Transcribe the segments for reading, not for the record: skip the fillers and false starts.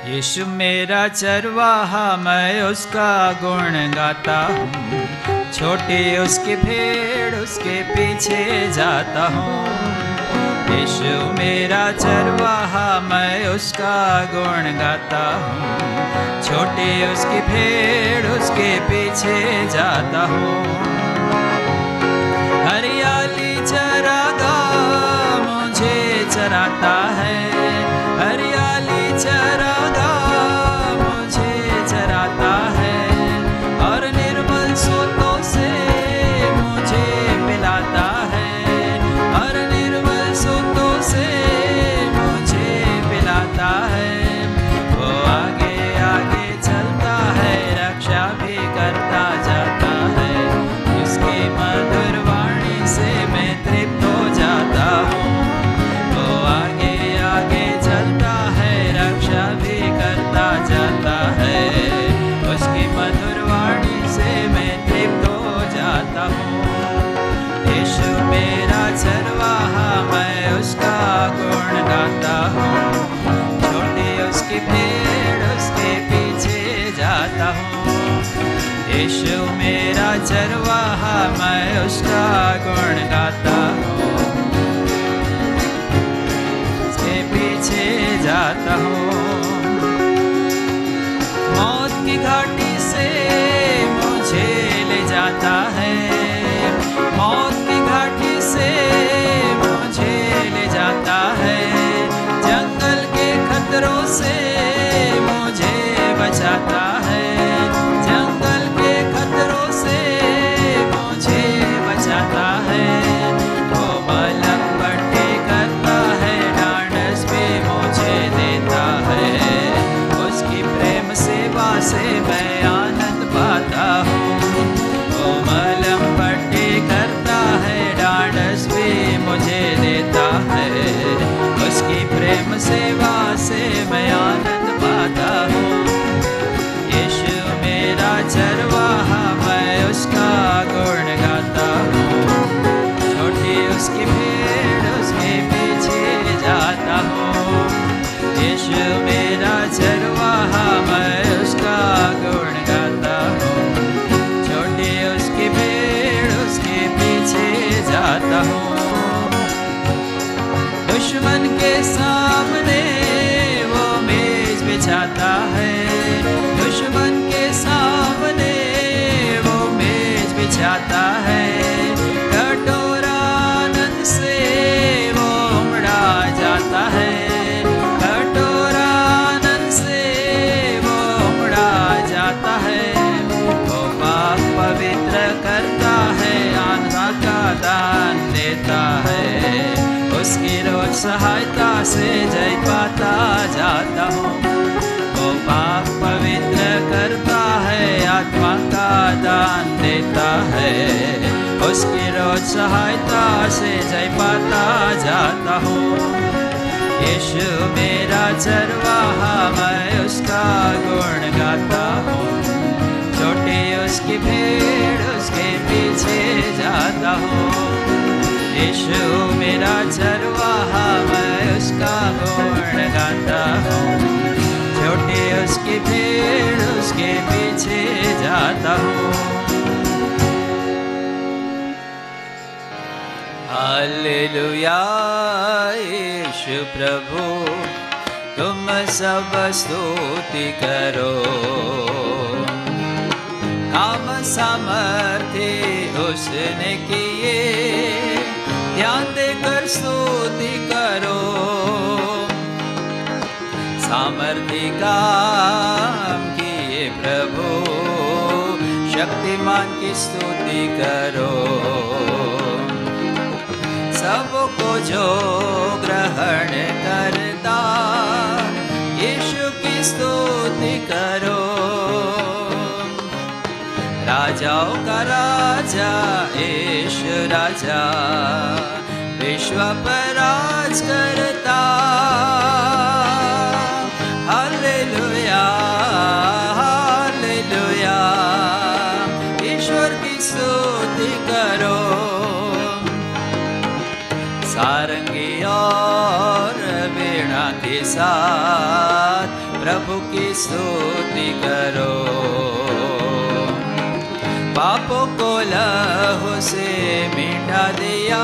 यीशु मेरा चरवाहा, मैं उसका गुण गाता हूँ। छोटी उसकी भेड़, उसके पीछे जाता हूँ। यीशु मेरा चरवाहा, मैं उसका गुण गाता हूँ। छोटी उसकी भेड़, उसके पीछे जाता हूँ। हरियाली चरागाह मुझे चराता है, हरियाली चरागाह मुझे चराता है, और निर्मल सोतों से मुझे पिलाता है, और निर्मल सोतों से मुझे पिलाता है। वो आगे आगे चलता है, रक्षा भी करता जाता है। उसकी मधुर वाणी से मैं तृप्त हो जाता हूँ। वो आगे आगे चलता है, रक्षा भी करता जाता है। उसकी मधुर वाणी से मैं तृप्त हो जाता हूँ। यीशु मेरा चरवाहा, मैं उसका गुण गाता हूँ। छोटी उसकी भेड़, उसके पीछे जाता हूँ। यीशु मेरा चरवाहा, मैं उसका गुण गाता हूँ। उसके पीछे जाता हूँ। मौत की घाटी से मुझे ले जाता है, मौत की घाटी से मुझे ले जाता है। जंगल के खतरों से मुझे बचाता है, जंगल के खतरों से मुझे बचाता है। वो बलम पट्टी करता है, ढांढस भी मुझे देता है। उसकी प्रेम सेवा से मैं आनंद पाता हूँ। वो मलम पट्टी करता है, ढांढस भी मुझे देता है। उसकी प्रेम सेवा से मैं आनंद पाता हूँ। यीशु मेरा चरवाहा, मैं उसका गुण गाता हूँ। छोटी उसकी भेड़, उसके पीछे जाता हूँ। यीशु मेरा चरवाहा, मैं उसका गुण गाता हूँ। छोटी उसकी भेड़, उसके पीछे जाता हूँ। दुश्मन के सामने वो मेज बिछाता है, दुश्मन के सामने वो मेज बिछाता है। कटोरा आनंद से वो उमड़ा जाता है, कटोरा आनंद से वो उमड़ा जाता है। वो पाप पवित्र करता है, आत्मा का दान देता है। उसकी रोज सहायता से जय पाता जाता हूँ। वो पाप पवित्र करता है, आत्मा का दान देता है। उसकी रोज सहायता से जय पाता जाता हूँ। यीशु मेरा चरवाहा, मैं उसका गुण गाता हूँ। छोटी उसकी भेड़, उसके पीछे जाता हूँ। यीशु मेरा चरवाहा, मैं उसका गुण गाता हूँ। छोटी उसकी भेड़, उसके पीछे जाता हूँ। हालेलुया यीशु प्रभु, तुम सब स्तुति करो। काम सामर्थ्य उसने किए, ध्यान देकर स्तुति करो। सामर्थ्य काम किए प्रभु, शक्तिमान की स्तुति करो। सबको जो ग्रहण करता, यीशु की स्तुति करो। राजाओं का राजा यीशु राजा, विश्व पर राज करता। हालेलुया हालेलुया, ईश्वर की स्तुति करो। सारंगी और वीणा के साथ प्रभु की स्तुति करो। पापों को लहू से मिटा दिया,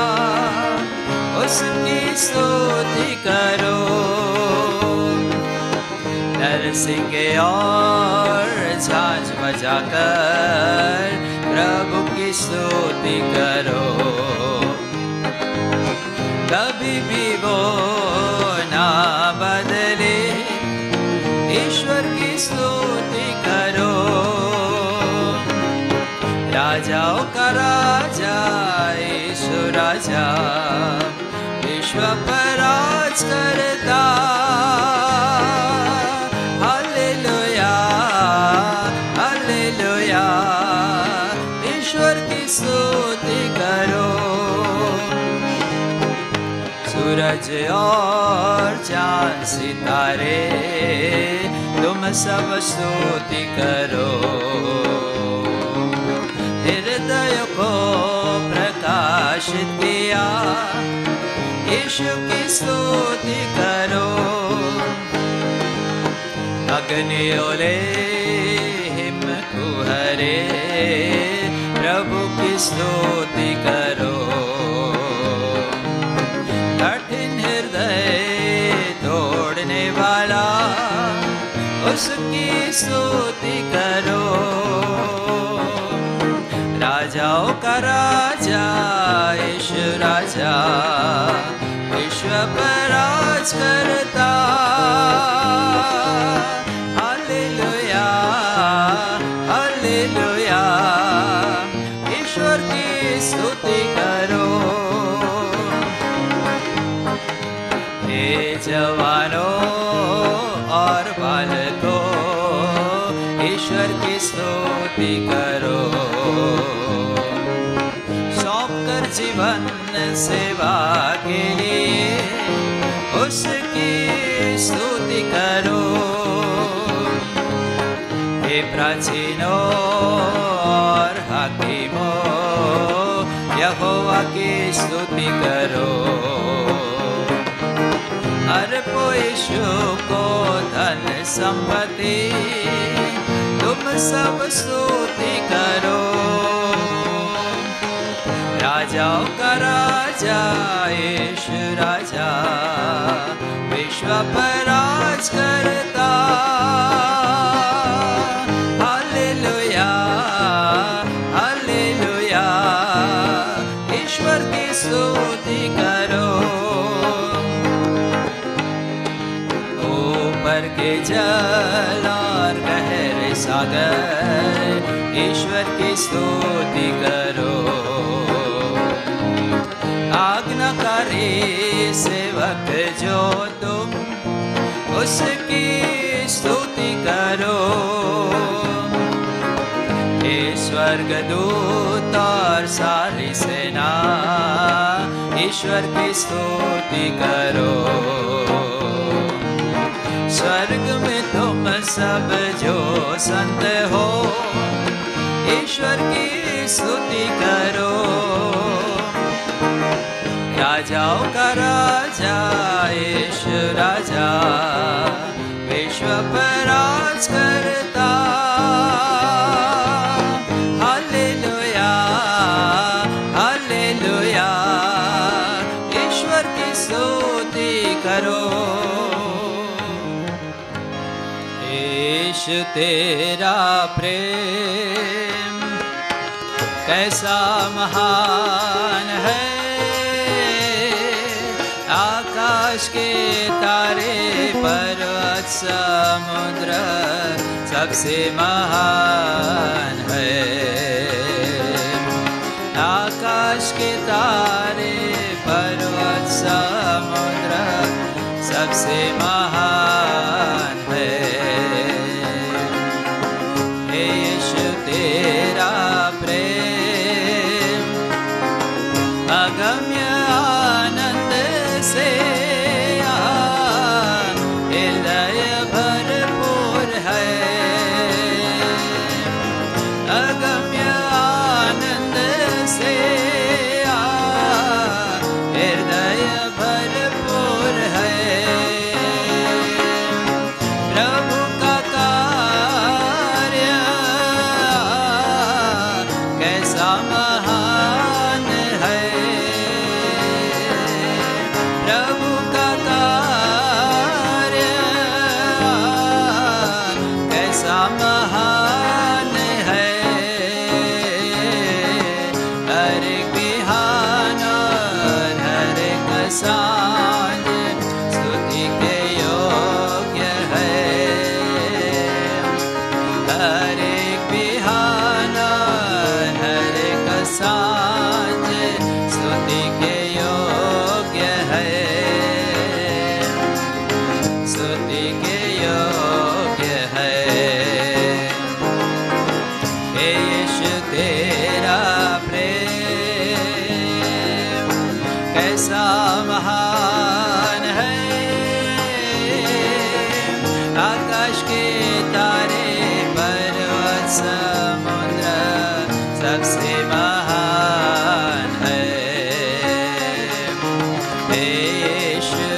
उसकी स्तुति करो। नरसिंह और झांझ बजाकर प्रभु की स्तुति करो। कभी भी वो ना बदले, ईश्वर की स्तुति करो। राजाओं का राजा यीशु राजा, विश्व पर राज करता। हालेलुया हालेलुया, ईश्वर की स्तुति करो। सूरज और चांद सितारे तुम सब स्तुति करो। हृदय को प्रकाशित किया, यीशु की स्तुति करो। अग्नि ओले हिमकुहरे प्रभु की स्तुति करो। कठिन हृदय तोड़ने वाला, उसकी स्तुति करो। राजाओं का राजा यीशु राजा, विश्व पर राज करता। हालेलुया हालेलुया, ईश्वर की स्तुति करो। हे जवानों और बालकों, ईश्वर की स्तुति करो। सौंप कर जीवन सेवा के लिए उसकी स्तुति करो। हे प्राचीनों और हाकिमों, यहोवा की स्तुति करो। अर्पो यीशु को धन संपत्ति, तुम सब स्तुति करो। राजाओं का राजा यीशु राजा, विश्व पर राज करता। हालेलुया हालेलुया, ईश्वर की स्तुति करो। ऊपर के जल और गहरे सागर, ईश्वर की स्तुति करो। आज्ञाकारी सेवक जो तुम, उसकी स्तुति करो। हे स्वर्गदूत और सारी सेना, ईश्वर की स्तुति करो। स्वर्ग में तुम सब जो संत हो, ईश्वर की स्तुति करो। राजाओं का राजा यीशु राजा, विश्व पर राज करता। हालेलुया हालेलुया, ईश्वर की स्तुति करो। यीशु तेरा प्रेम कैसा महान है, आकाश के तारे पर्वत समुद्र सबसे महान है। आकाश के तारे पर्वत समुद्र सबसे महान है। हे यीशु तेरा प्रेम अगम्य आनंद से हृदय भरपूर है। अगम्य आनंद से हृदय भरपूर है। आकाश के तारे पर्वत समुद्र सबसे महान है। हे यीशु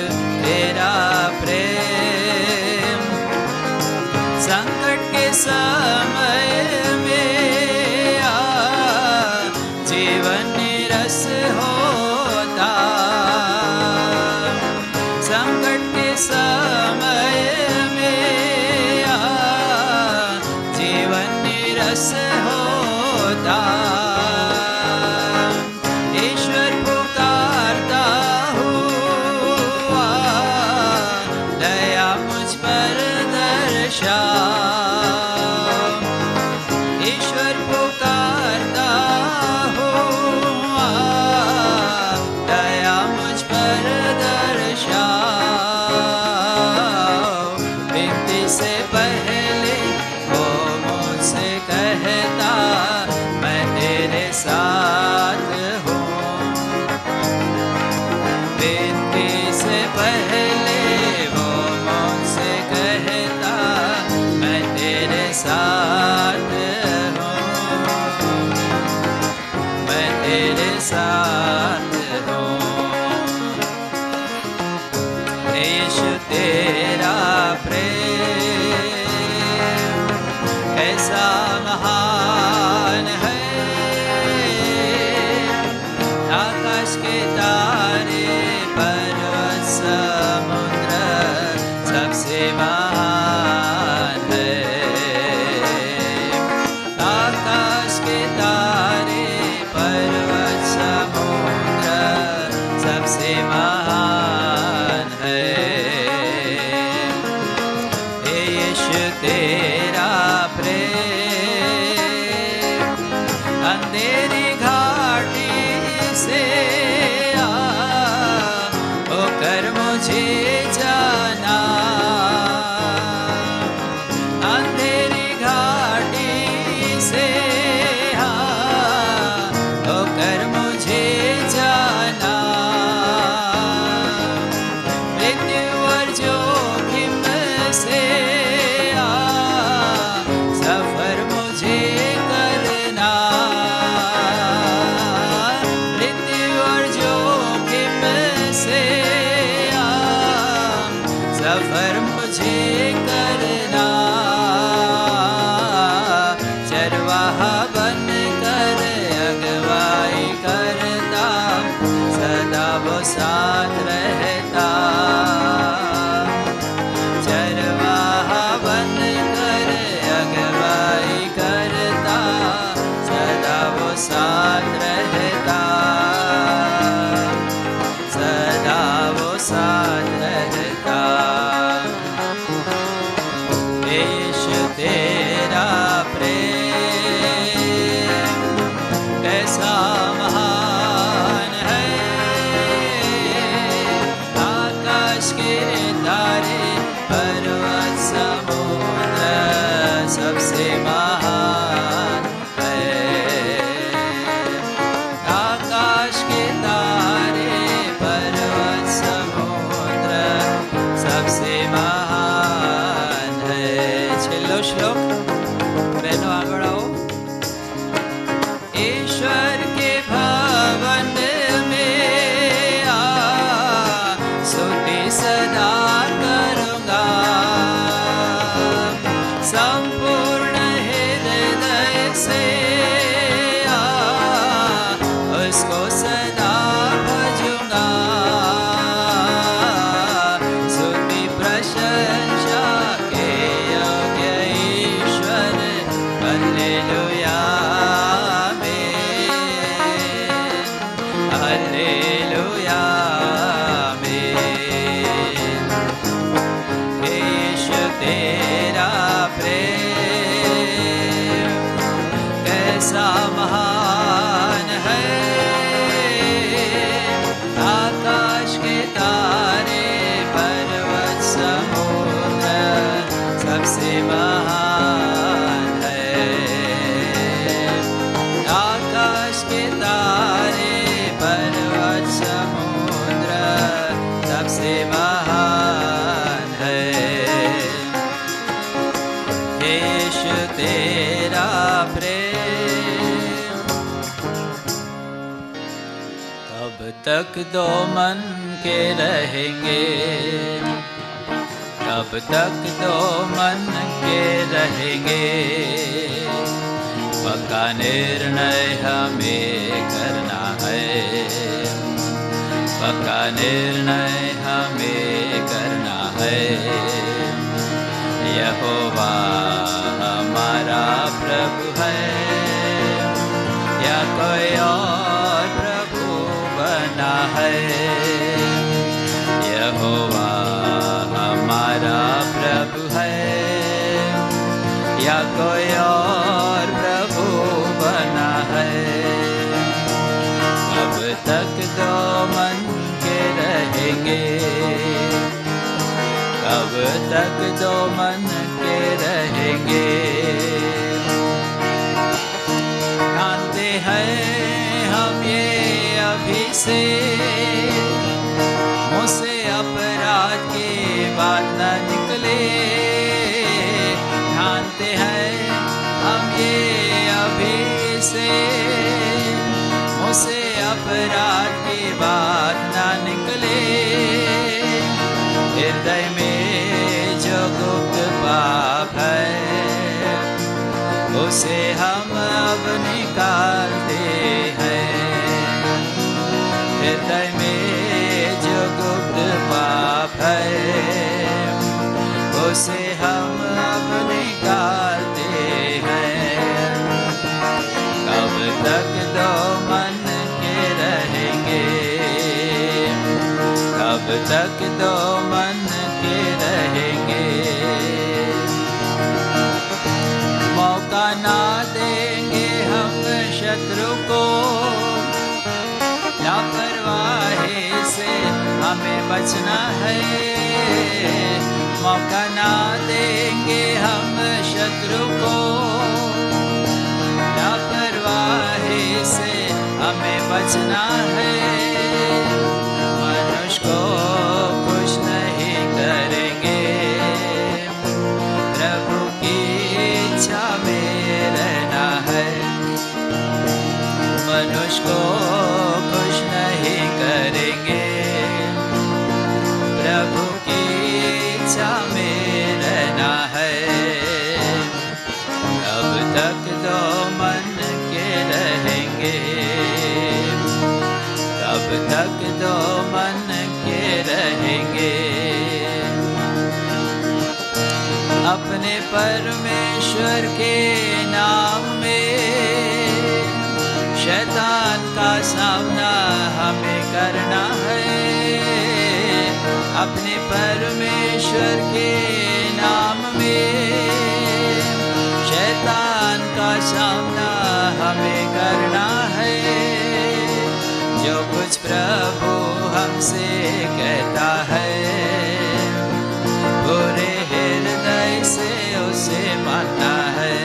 तेरा प्रेम संकट के समय में जीवन निरस होता। संकट के समय में जीवन निरस होता। ईश्वर पुकारता हुआ दया मुझ पर दर्शा। ईश्वर पुकारता हुआ दया मुझ पर दर्शा। विनती से पहले वो मुझसे कहता मैं तेरे साथ हूँ। विनती से पहले वो मुझसे कहता मैं तेरे साथ हूँ। मैं तेरे साथ हूँ। यीशु तेरा प्रेम कैसा महान है। आकाश के तारे पर्वत समुद्र सबसे महान है। आकाश के तारे पर्वत समुद्र सबसे महान है। हे यीशु तेरा प्रेम अंधेरी घाटी से होकर मुझे जाना। अंधेरी घाटी से होकर मुझे जाना। मृत्यु और जोखिम से सफर मुझे करना। मृत्यु और जोखिम से सफर मुझे करना। चरवाहा बन कर अगुवाई करता सदा वो साथ रहता। चरवाहा बन कर अगुवाई करता सदा वो साथ रहता। सदा वो साथ रहता। यीशु तेरा प्रेम कैसा महान है। आकाश के तारे पर्वत समुद्र सबसे महान है। आकाश के तारे पर्वत समुद्र सबसे महान है। छेल्लो श्लोक बहनों आगे आओ। ईश्वर के भवन में स्तुति सदा करूँगा। संपूर्ण हृदय से उसको सदा भजूंगा। स्तुति प्रशंसा के योग्य ईश्वर हालेलुया में। हालेलुया में। यीशु तेरा प्रेम कैसा महान है। आकाश के तारे पर्वत समुद्र सबसे महान है। आकाश के तारे पर्वत समुद्र सबसे महान है। यीशु तेरा प्रेम। कब तक दो मन के रहेंगे, कब तक दो मन के रहेंगे, पक्का निर्णय हमें करना है, पक्का निर्णय हमें करना है। यहोवा हमारा प्रभु है, या कोई और प्रभु बना है। यहोवा हमारा प्रभु है, या कोई और प्रभु बना है। कब तक दो मन के रहेंगे, कब तक दो मन के रहेंगे। जानते हैं हम ये अभी से, मुझसे अपराध की बात न निकले। जानते हैं हम ये अभी से, मुझसे अपराध की बात न निकले। हृदय में जो गुप्त पाप है, उसे हम अब निकालते हैं। हृदय में जो गुप्त पाप है, उसे हम अब निकालते हैं। कब तक दो मन के रहेंगे, कब तक दो मन के रहेंगे। मौका ना देंगे हम शत्रु को, लापरवाही से हमें बचना है। मौका ना देंगे हम शत्रु को, लापरवाही से हमें बचना है। मनुष्य को खुश नहीं करेंगे, प्रभु की इच्छा में रहना है। मनुष्य को खुश नहीं करेंगे, प्रभु की इच्छा में रहना है। कब तक दो मन के रहेंगे, कब तक दो मन के रहेंगे। अपने परमेश्वर के नाम में शैतान का सामना हमें करना है। अपने परमेश्वर के नाम में शैतान का सामना हमें करना है। जो कुछ प्रभु हमसे कहता है, पूरे हृदय से उसे मानना है।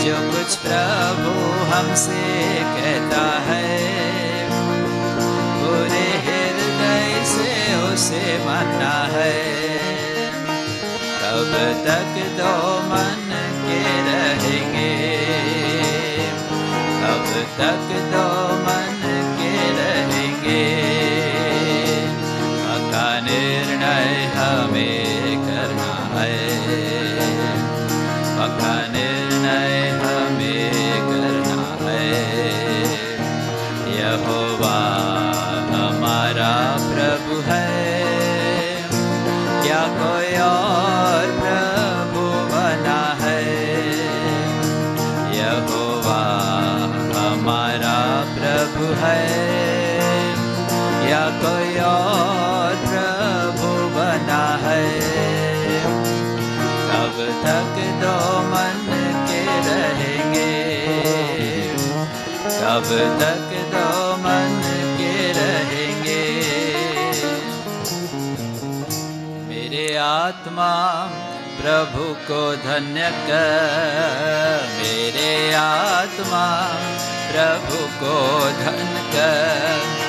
जो कुछ प्रभु हमसे कहता है, पूरे हृदय से उसे मानना है। कब तक दो मन के रहेंगे, कब तक दो मन के रहेंगे। पक्का निर्णय हमें करना है, पक्का निर्णय हमें करना है। यहोवा हमारा प्रभु है, क्या कोई और प्रभु बना है। यहोवा हमारा प्रभु है, या कोई और प्रभु बना है। कब तक दो मन के रहेंगे, कब तक दो मन के रहेंगे। मेरे आत्मा प्रभु को धन्य कर, मेरे आत्मा प्रभु को धन्य कर।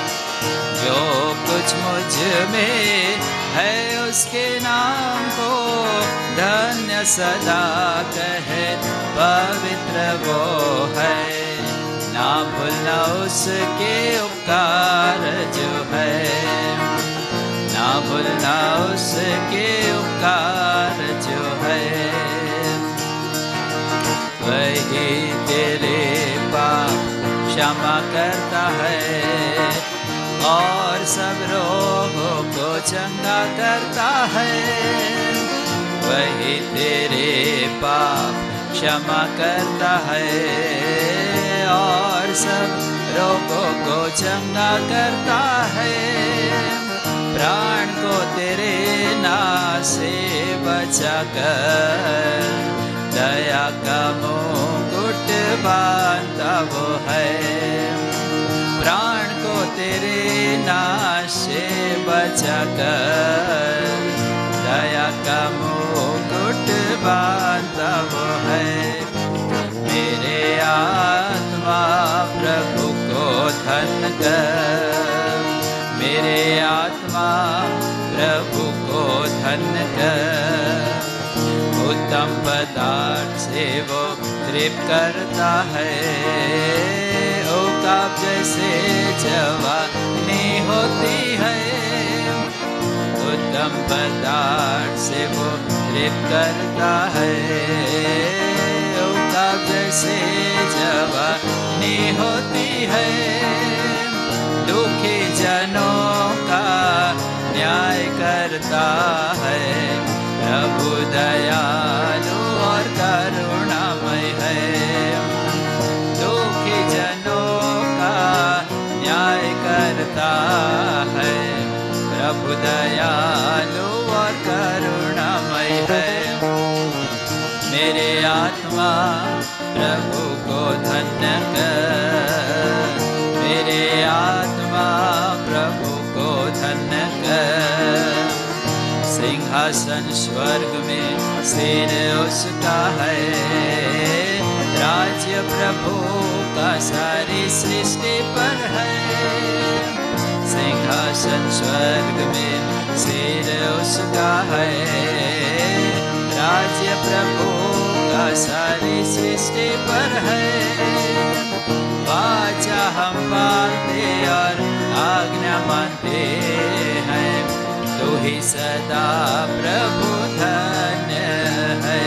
जो कुछ मुझ में है उसके नाम को धन्य सदा कहे पवित्र वो है। ना भूलना उसके उपकार जो है, ना भूलना उसके उपकार जो है। वही तेरे पाप क्षमा करता है और सब रोगों को चंगा करता है। वही तेरे पाप क्षमा करता है और सब रोगों को चंगा करता है। प्राण को तेरे नाम से बचा कर दया का मुकुट बांधता वो है। प्राण को तेरे नाम से बचा कर दया का मुकुट बांधता वो है। मेरे आत्मा प्रभु को धन्य कर, मेरे आत्मा प्रभु को धन्य कर। उत्तम पदार्थ से वो तृप्त करता है, ओकाब जैसे जवानी होती है। उत्तम पदार्थ से वो तृप्त करता है, ओकाब जैसे जवानी होती है। दुखी जनों का न्याय करता है, प्रभु दयालु और करुणामय है। दुखी जनों का न्याय करता है, प्रभु दयालु और करुणामय है। मेरे आत्मा प्रभु को धन्य कर, मेरे आत्मा प्रभु को धन्य कर। सिंहासन स्वर्ग में सिर उसका है, राज्य प्रभु का सारी सृष्टि पर है। सिंहासन स्वर्ग में सिर उसका है, राज्य प्रभु का सारी सृष्टि पर है। वाचा हम पालते और आज्ञा मानते हैं, तू ही सदा प्रभु धन्य है।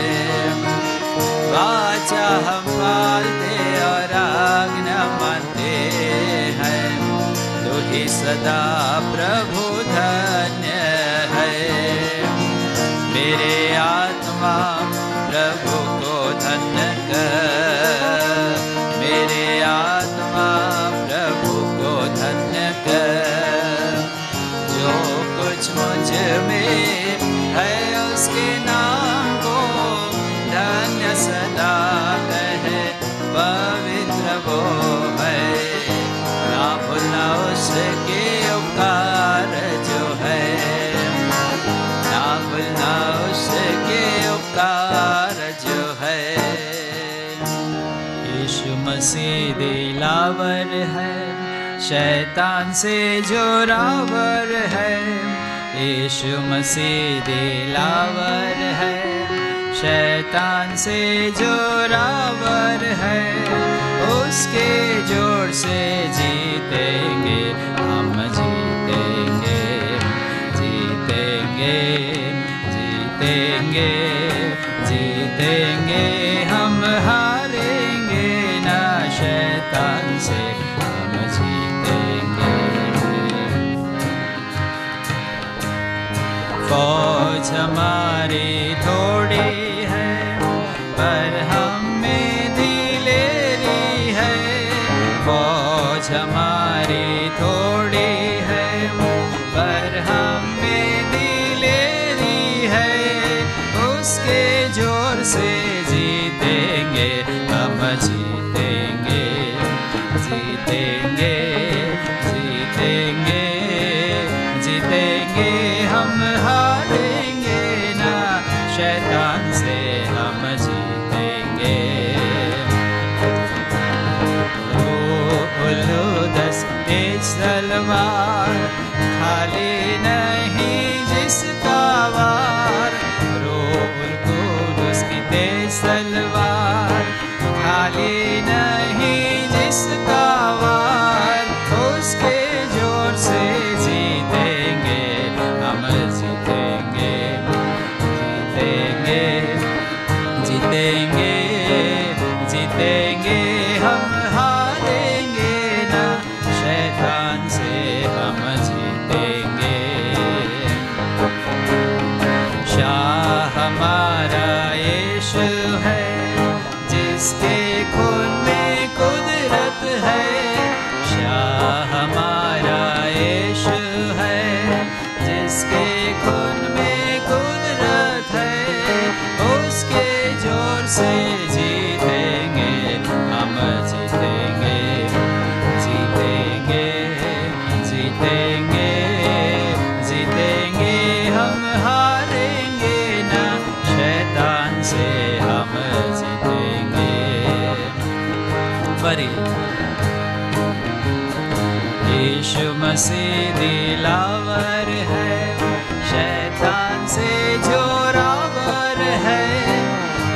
वाचा हम पालते और आज्ञा मानते हैं, तू ही सदा प्रभु धन्य है। मेरे आत्मा प्रभु को धन्य कर, मेरे आत्मा प्रभु को धन्य कर। जो कुछ मुझ में है उसके नाम को धन्य सदा कहे पवित्र वो है। ना भूलना उसके उपकार जो है, ना भूलना उसके उपकार जो है। यीशु मसीह दिलावर है, शैतान से जोरावर है। यीशु मसीह दिलावर है, शैतान से जोरावर है। उसके जोर से जीतेंगे हम, जीतेंगे, जीतेंगे, जीतेंगे, जीतेंगे हम। हारेंगे ना शैतान से, हम जीतेंगे। फौज हमारी थोड़ी है पर हम में दिलेरी है। फौज हमारी थोड़ी है पर हम में दिलेरी है। उसके जोर से जीतेंगे हम, जीतेंगे, जीतेंगे, जीतेंगे, जीतेंगे हम। हारेंगे ना शैतान से, हम जीतेंगे। दस तेज तलवार खाली नहीं जिसका वार, रोल तलवार, खाली नहीं जिसका वार, उसके जोर से जीतेंगे हम, जीतेंगे, जीतेंगे, जीतेंगे, जीतेंगे हम, हारेंगे ना शैतान से हम जीतेंगे। शाह हमारा यीशु है, जिसके खून में कुदरत है। शाह हमारा यीशु है, जिसके खून में कुदरत है, उसके जोर से जीतेंगे हम, जीतेंगे, जीतेंगे, जीतेंगे, जीतेंगे हम, हारेंगे ना शैतान से हम जीतेंगे। बड़ी यीशु मसीह दिलावर है, शैतान से जोरावर है।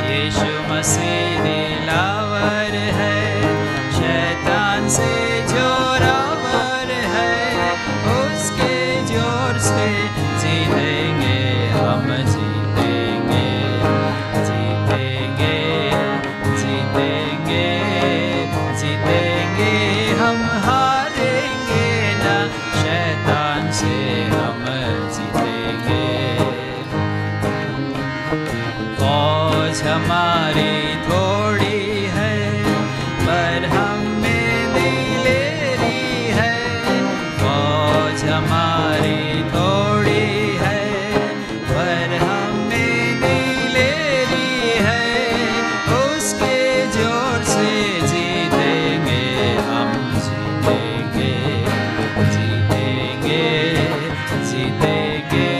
यीशु मसीह दिलावर है, शैतान से जोरावर है, उसके जोर से जीतेंगे हम, जीतेंगे, जीतेंगे, जीतेंगे, जीतेंगे हम, हारेंगे ना शैतान से हम जीतेंगे। फौज हमारी थोड़ी है, पर हम में दिलेरी है। फौज हमारी थोड़ी है, पर हम में दिलेरी है, उसके जोर से जीतेंगे हम, जीतेंगे, जीतेंगे, जीतेंगे,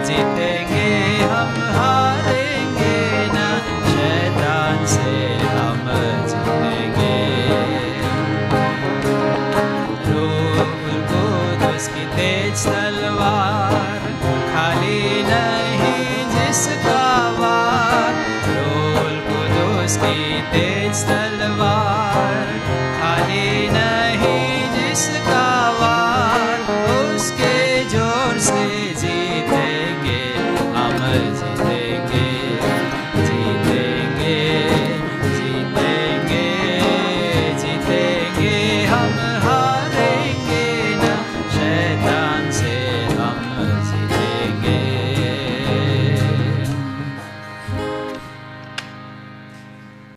जीतेंगे हम, हारेंगे ना शैतान से हम जीतेंगे। रूह कुद्दूस की तेज तलवार, खाली नहीं जिसका वार। रूह कुद्दूस की तेज